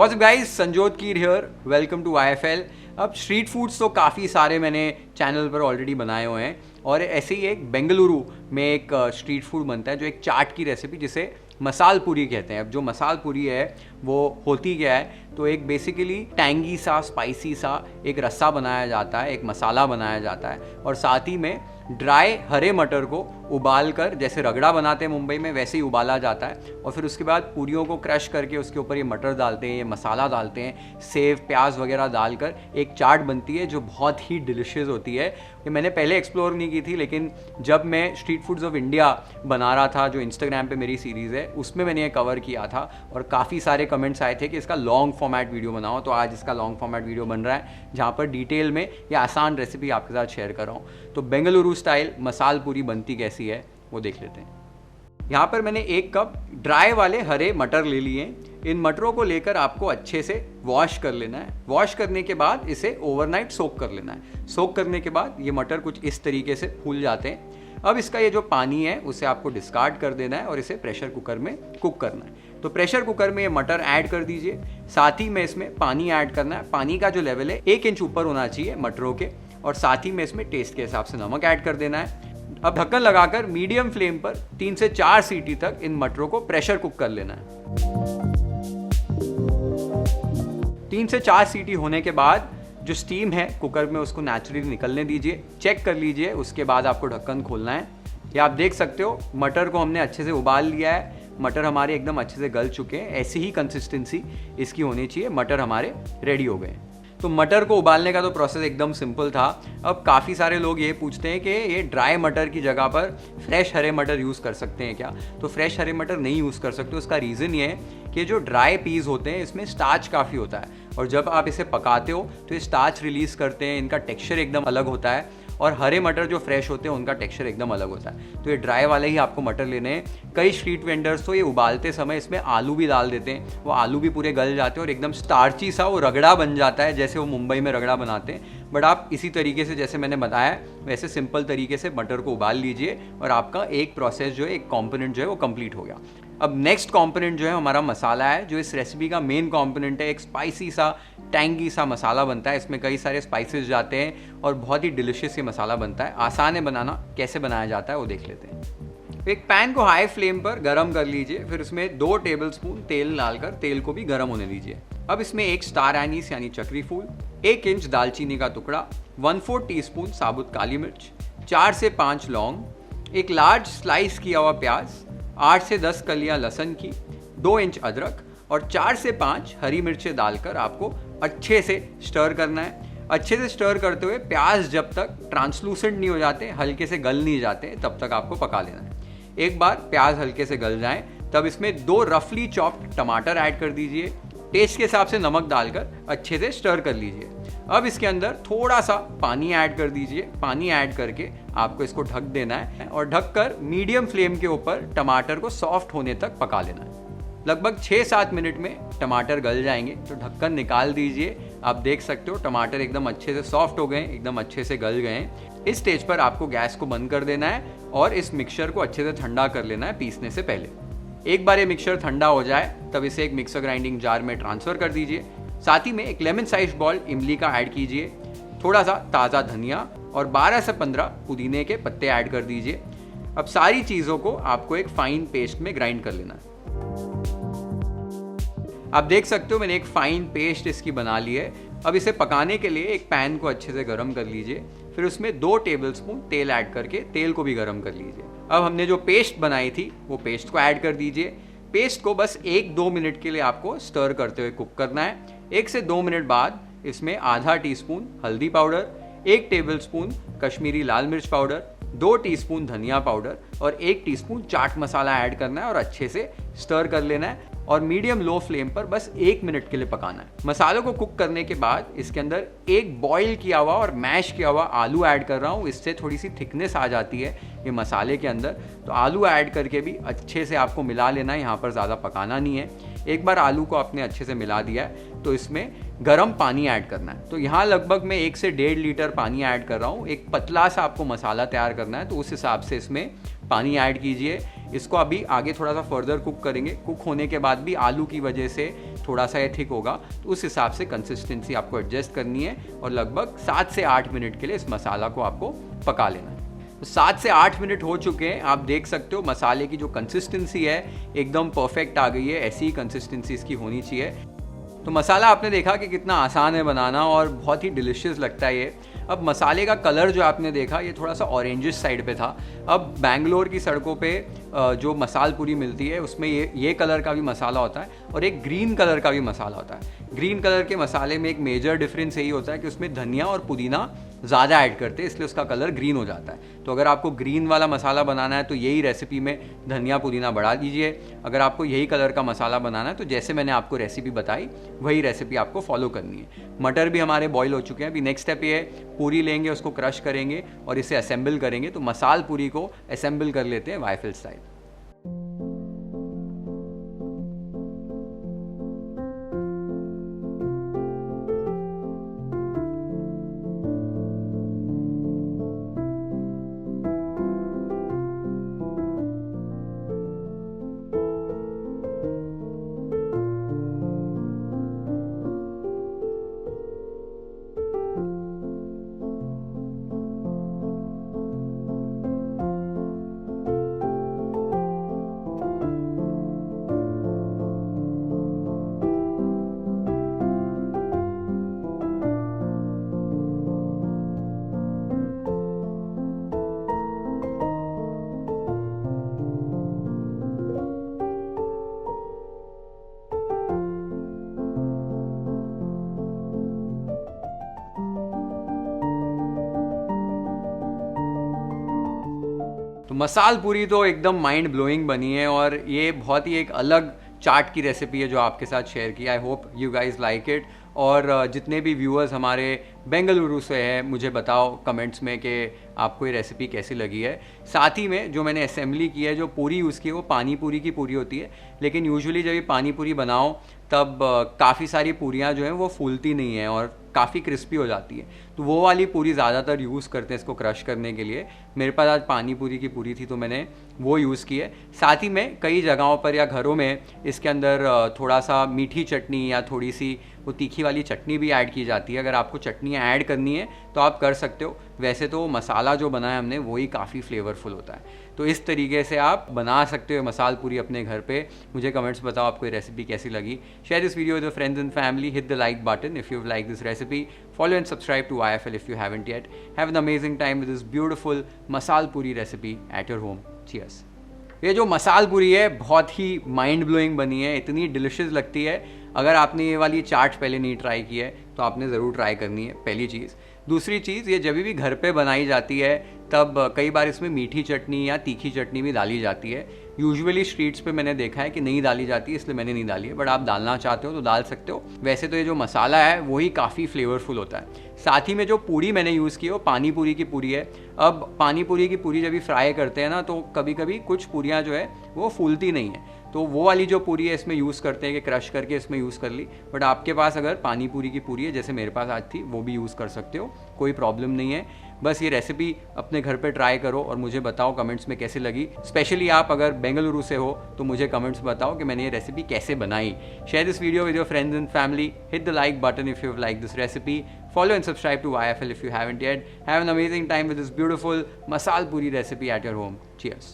What's up guys, Sanjot Keer here, welcome to IFL। अब street foods तो काफ़ी सारे मैंने चैनल पर ऑलरेडी बनाए हुए हैं और ऐसे ही एक बेंगलुरु में एक स्ट्रीट फूड बनता है जो एक चाट की रेसिपी जिसे मसाल पूरी कहते हैं। अब जो मसाल पूरी है वो होती क्या है, तो एक बेसिकली टैंगी सा स्पाइसी सा एक रस्सा बनाया जाता है, एक मसाला बनाया जाता है और साथ ही में ड्राई हरे मटर को उबाल कर, जैसे रगड़ा बनाते हैं मुंबई में वैसे ही उबाला जाता है और फिर उसके बाद पूरियों को क्रश करके उसके ऊपर ये मटर डालते हैं, ये मसाला डालते हैं, सेव प्याज वगैरह डालकर एक चाट बनती है जो बहुत ही डिलिशियस होती है। ये मैंने पहले एक्सप्लोर नहीं की थी, लेकिन जब मैं स्ट्रीट फूड्स ऑफ इंडिया बना रहा था, जो इंस्टाग्राम पे मेरी सीरीज़ है, उसमें मैंने ये कवर किया था और काफ़ी सारे कमेंट्स आए थे कि इसका लॉन्ग फॉर्मेट वीडियो बनाओ। तो आज इसका लॉन्ग फॉर्मेट वीडियो बन रहा है जहाँ पर डिटेल में ये आसान रेसिपी आपके साथ शेयर कर रहा हूँ। तो बेंगलुरु स्टाइल मसाल पूरी बनती कैसी है वो देख लेते हैं। यहाँ पर मैंने 1 कप ड्राई वाले हरे मटर ले लिए। इन मटरों को लेकर आपको अच्छे से वॉश कर लेना है। वॉश करने के बाद इसे ओवरनाइट सोक कर लेना है। सोक करने के बाद ये मटर कुछ इस तरीके से फूल जाते हैं। अब इसका ये जो पानी है उसे आपको डिस्कार्ड कर देना है और इसे प्रेशर कुकर में कुक करना है। तो प्रेशर कुकर में ये मटर ऐड कर दीजिए, साथ ही में इसमें पानी ऐड करना है। पानी का जो लेवल है 1 इंच ऊपर होना चाहिए मटरों के, और साथ ही में इसमें टेस्ट के हिसाब से नमक ऐड कर देना है। अब ढक्कन लगाकर मीडियम फ्लेम पर 3 से 4 सीटी तक इन मटरों को प्रेशर कुक कर लेना है। 3 से 4 सीटी होने के बाद जो स्टीम है कुकर में उसको नेचुरली निकलने दीजिए, चेक कर लीजिए। उसके बाद आपको ढक्कन खोलना है। ये आप देख सकते हो मटर को हमने अच्छे से उबाल लिया है। मटर हमारे एकदम अच्छे से गल चुके हैं। ऐसी ही कंसिस्टेंसी इसकी होनी चाहिए। मटर हमारे रेडी हो गए। तो मटर को उबालने का तो प्रोसेस एकदम सिंपल था। अब काफ़ी सारे लोग ये पूछते हैं कि ये ड्राई मटर की जगह पर फ्रेश हरे मटर यूज़ कर सकते हैं क्या? तो फ्रेश हरे मटर नहीं यूज़ कर सकते। उसका रीज़न ये है कि जो ड्राई पीस होते हैं इसमें स्टार्च काफ़ी होता है और जब आप इसे पकाते हो तो ये स्टार्च रिलीज़ करते हैं। इनका टेक्सचर एकदम अलग होता है और हरे मटर जो फ्रेश होते हैं उनका टेक्सचर एकदम अलग होता है। तो ये ड्राई वाले ही आपको मटर लेने हैं। कई स्ट्रीट वेंडर्स तो ये उबालते समय इसमें आलू भी डाल देते हैं। वो आलू भी पूरे गल जाते हैं और एकदम स्टार्ची सा वो रगड़ा बन जाता है, जैसे वो मुंबई में रगड़ा बनाते हैं। बट आप इसी तरीके से जैसे मैंने बताया वैसे सिंपल तरीके से मटर को उबाल लीजिए और आपका एक प्रोसेस जो है, एक कॉम्पोनेंट जो है वो कंप्लीट हो गया। अब नेक्स्ट कंपोनेंट जो है हमारा मसाला है, जो इस रेसिपी का मेन कंपोनेंट है। एक स्पाइसी सा टैंगी सा मसाला बनता है। इसमें कई सारे स्पाइसेस जाते हैं और बहुत ही डिलिशियस ये मसाला बनता है। आसान है बनाना। कैसे बनाया जाता है वो देख लेते हैं। एक पैन को हाई फ्लेम पर गरम कर लीजिए, फिर उसमें 2 टेबलस्पून तेल डालकर तेल को भी गरम होने दीजिए। अब इसमें 1 स्टार एनीस यानी चक्री फूल, 1 इंच दालचीनी का टुकड़ा, 1/4 टीस्पून साबुत काली मिर्च, 4 से 5 लौंग, 1 लार्ज स्लाइस किया हुआ प्याज, 8 से 10 कलियां लहसुन की, 2 इंच अदरक और 4 से 5 हरी मिर्चें डालकर आपको अच्छे से स्टर करना है। अच्छे से स्टर करते हुए प्याज जब तक ट्रांसलूसेंट नहीं हो जाते, हल्के से गल नहीं जाते, तब तक आपको पका लेना है। एक बार प्याज हल्के से गल जाएं तब इसमें 2 रफली चॉप्ड टमाटर ऐड कर दीजिए। टेस्ट के हिसाब से नमक डालकर अच्छे से स्टर कर लीजिए। अब इसके अंदर थोड़ा सा पानी ऐड कर दीजिए। पानी ऐड करके आपको इसको ढक देना है और ढककर मीडियम फ्लेम के ऊपर टमाटर को सॉफ्ट होने तक पका लेना है। लगभग 6-7 मिनट में टमाटर गल जाएंगे तो ढक्कन निकाल दीजिए। आप देख सकते हो टमाटर एकदम अच्छे से सॉफ्ट हो गए, एकदम अच्छे से गल गए। इस स्टेज पर आपको गैस को बंद कर देना है और इस मिक्सचर को अच्छे से ठंडा कर लेना है पीसने से पहले। एक बार ये मिक्सचर ठंडा हो जाए तब इसे एक मिक्सर ग्राइंडिंग जार में ट्रांसफ़र कर दीजिए। साथ ही में एक लेमन साइज बॉल इमली का ऐड कीजिए, थोड़ा सा ताज़ा धनिया और 12 से 15 पुदीने के पत्ते ऐड कर दीजिए। अब सारी चीज़ों को आपको एक फाइन पेस्ट में ग्राइंड कर लेना है। आप देख सकते हो मैंने एक फाइन पेस्ट इसकी बना ली है। अब इसे पकाने के लिए एक पैन को अच्छे से गर्म कर लीजिए, फिर उसमें 2 टेबलस्पून तेल ऐड करके तेल को भी गर्म कर लीजिए। अब हमने जो पेस्ट बनाई थी वो पेस्ट को ऐड कर दीजिए। पेस्ट को बस 1-2 मिनट के लिए आपको स्टर करते हुए कुक करना है। 1 से 2 मिनट बाद इसमें आधा टीस्पून हल्दी पाउडर, 1 टेबलस्पून कश्मीरी लाल मिर्च पाउडर, 2 टीस्पून धनिया पाउडर और 1 टीस्पून चाट मसाला ऐड करना है और अच्छे से स्टर कर लेना है और मीडियम लो फ्लेम पर बस 1 मिनट के लिए पकाना है। मसालों को कुक करने के बाद इसके अंदर एक बॉईल किया हुआ और मैश किया हुआ आलू ऐड कर रहा हूँ। इससे थोड़ी सी थिकनेस आ जाती है ये मसाले के अंदर। तो आलू ऐड करके भी अच्छे से आपको मिला लेना है। यहाँ पर ज़्यादा पकाना नहीं है। एक बार आलू को आपने अच्छे से मिला दिया है तो इसमें गर्म पानी ऐड करना है। तो यहाँ लगभग मैं 1 से 1.5 लीटर पानी ऐड कर रहा हूँ। एक पतला सा आपको मसाला तैयार करना है तो उस हिसाब से इसमें पानी ऐड कीजिए। इसको अभी आगे थोड़ा सा फर्दर कुक करेंगे। कुक होने के बाद भी आलू की वजह से थोड़ा सा ये थिक होगा, तो उस हिसाब से कंसिस्टेंसी आपको एडजस्ट करनी है और लगभग 7 से 8 मिनट के लिए इस मसाला को आपको पका लेना है। तो 7 से 8 मिनट हो चुके हैं, आप देख सकते हो मसाले की जो कंसिस्टेंसी है एकदम परफेक्ट आ गई है। ऐसी ही कंसिस्टेंसी इसकी होनी चाहिए। तो मसाला आपने देखा कि कितना आसान है बनाना और बहुत ही डिलिशियस लगता है ये। अब मसाले का कलर जो आपने देखा ये थोड़ा सा ऑरेंजिश साइड पे था। अब बैंगलोर की सड़कों पे जो मसाल पूरी मिलती है उसमें ये कलर का भी मसाला होता है और एक ग्रीन कलर का भी मसाला होता है। ग्रीन कलर के मसाले में एक मेजर डिफरेंस यही होता है कि उसमें धनिया और पुदीना ज़्यादा ऐड करते हैं, इसलिए उसका कलर ग्रीन हो जाता है। तो अगर आपको ग्रीन वाला मसाला बनाना है तो यही रेसिपी में धनिया पुदीना बढ़ा दीजिए। अगर आपको यही कलर का मसाला बनाना है तो जैसे मैंने आपको रेसिपी बताई वही रेसिपी आपको फॉलो करनी है। मटर भी हमारे बॉईल हो चुके हैं। अभी नेक्स्ट स्टेप ये है, पूरी लेंगे, उसको क्रश करेंगे और इसे असेंबल करेंगे। तो मसाल पूरी को असेंबल कर लेते हैं वाइफल स्टाइल। तो मसाल पूरी तो एकदम माइंड ब्लोइंग बनी है और ये बहुत ही एक अलग चाट की रेसिपी है जो आपके साथ शेयर की। I hope you guys like it. और जितने भी व्यूअर्स हमारे बेंगलुरु से हैं मुझे बताओ कमेंट्स में कि आपको ये रेसिपी कैसी लगी है। साथ ही में जो मैंने असेंबली की है, जो पूरी यूज़ की है वो पानी पूरी की पूरी होती है, लेकिन यूजुअली जब ये पानी पूरी बनाओ तब काफ़ी सारी पूरियाँ जो हैं वो फूलती नहीं हैं और काफ़ी क्रिस्पी हो जाती है। तो वो वाली पूरी ज़्यादातर यूज़ करते हैं इसको क्रश करने के लिए। मेरे पास आज पानी पूरी की पूरी थी तो मैंने वो यूज़ की है। साथ ही में कई जगहों पर या घरों में इसके अंदर थोड़ा सा मीठी चटनी या थोड़ी सी वो तीखी वाली चटनी भी ऐड की जाती है। अगर आपको चटनियाँ ऐड करनी है तो आप कर सकते हो। वैसे तो मसाला जो बनाया हमने वही काफ़ी फ्लेवरफुल होता है। तो इस तरीके से आप बना सकते हो मसाल पूरी अपने घर पे। मुझे कमेंट्स बताओ आपको ये रेसिपी कैसी लगी। Share this video with your friends and family. Hit the like button if you like this recipe. Follow and subscribe to IFL if you haven't yet. Have an amazing time with this beautiful masal puri recipe at your home. Cheers. ये जो मसाल पूरी है बहुत ही mind blowing बनी है, इतनी delicious लगती है। अगर आपने ये वाली चाट पहले नहीं ट्राई की है तो आपने ज़रूर ट्राई करनी है, पहली चीज़। दूसरी चीज़, ये जब भी घर पे बनाई जाती है तब कई बार इसमें मीठी चटनी या तीखी चटनी भी डाली जाती है। यूजुअली स्ट्रीट्स पे मैंने देखा है कि नहीं डाली जाती है, इसलिए मैंने नहीं डाली है, बट आप डालना चाहते हो तो डाल सकते हो। वैसे तो ये जो मसाला है वही काफ़ी फ्लेवरफुल होता है। साथ ही में जो पूरी मैंने यूज़ की है वो पानी पूरी की पूरी है। अब पानी पूरी की पूरी जब भी फ्राई करते हैं ना तो कभी कभी कुछ पूरियाँ जो है वो फूलती नहीं है, तो वो वाली जो पूरी है इसमें यूज़ करते हैं कि क्रश करके इसमें यूज़ कर ली। बट आपके पास अगर पानी पूरी की पूरी है जैसे मेरे पास आज थी, वो भी यूज़ कर सकते हो, कोई प्रॉब्लम नहीं है। बस ये रेसिपी अपने घर पे ट्राई करो और मुझे बताओ कमेंट्स में कैसे लगी। स्पेशली आप अगर बेंगलुरु से हो तो मुझे कमेंट्स बताओ कि मैंने ये रेसिपी कैसे बनाई। Share this video with your friends and family. Hit the like button if you like this recipe. Follow and subscribe to IFL if you haven't yet. Have an amazing time with this beautiful masal puri recipe at your home. Cheers.